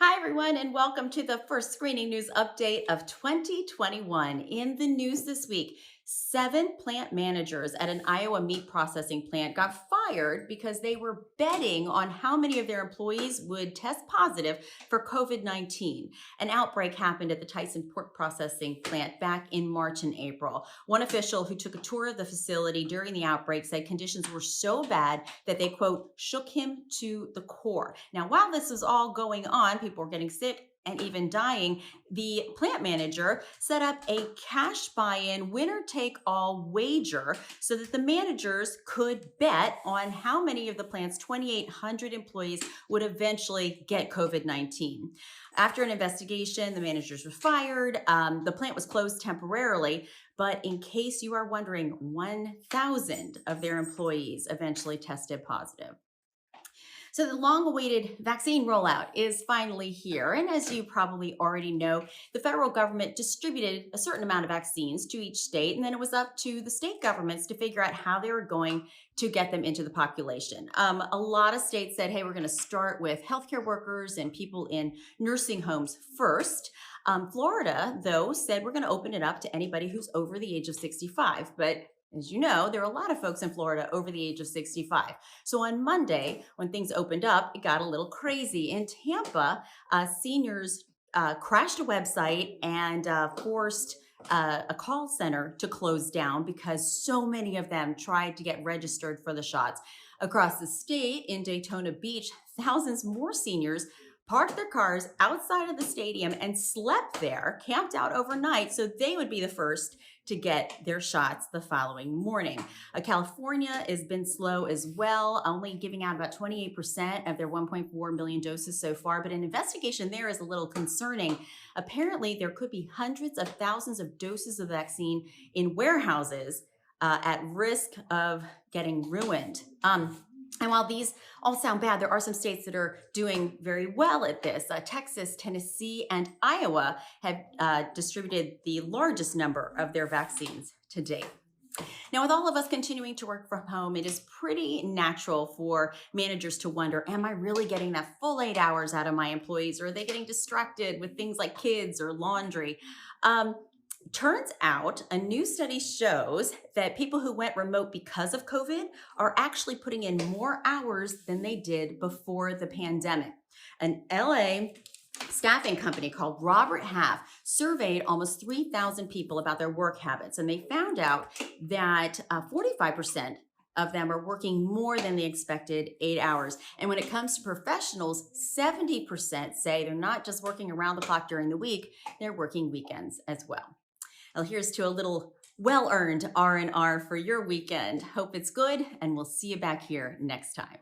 Hi, everyone, and welcome to the first screening news update of 2021. In the news this week, 7 plant managers at an Iowa meat processing plant got fired because they were betting on how many of their employees would test positive for COVID 19. An outbreak happened at the Tyson pork processing plant back in March and April. One official who took a tour of the facility during the outbreak said conditions were so bad that they, quote, shook him to the core. Now, while this was all going on, people were getting sick and even dying. The plant manager set up a cash buy in, winner take all wager so that the managers could bet on how many of the plant's 2,800 employees would eventually get COVID 19. After an investigation, the managers were fired. The plant was closed temporarily. But in case you are wondering, 1,000 of their employees eventually tested positive. So, the long awaited vaccine rollout is finally here. And as you probably already know, the federal government distributed a certain amount of vaccines to each state. And then it was up to the state governments to figure out how they were going to get them into the population. A lot of states said, hey, we're going to start with healthcare workers and people in nursing homes first. Florida, though, said we're going to open it up to anybody who's over the age of 65. But as you know, there are a lot of folks in Florida over the age of 65. So on Monday, when things opened up, it got a little crazy. In Tampa, seniors crashed a website and forced a call center to close down because so many of them tried to get registered for the shots. Across the state, in Daytona Beach, thousands more seniors parked their cars outside of the stadium and slept there, camped out overnight, so they would be the first to get their shots the following morning. California has been slow as well, only giving out about 28% of their 1.4 million doses so far. But an investigation there is a little concerning. Apparently, there could be hundreds of thousands of doses of vaccine in warehouses at risk of getting ruined. And while these all sound bad, there are some states that are doing very well at this. Texas, Tennessee, and Iowa have distributed the largest number of their vaccines to date. Now, with all of us continuing to work from home, it is pretty natural for managers to wonder, am I really getting that full 8 hours out of my employees? Or are they getting distracted with things like kids or laundry? Turns out a new study shows that people who went remote because of COVID are actually putting in more hours than they did before the pandemic. An LA staffing company called Robert Half surveyed almost 3,000 people about their work habits, and they found out that 45% of them are working more than the expected 8 hours. And when it comes to professionals, 70% say they're not just working around the clock during the week, they're working weekends as well. Well, here's to a little well-earned R&R for your weekend. Hope it's good, and we'll see you back here next time.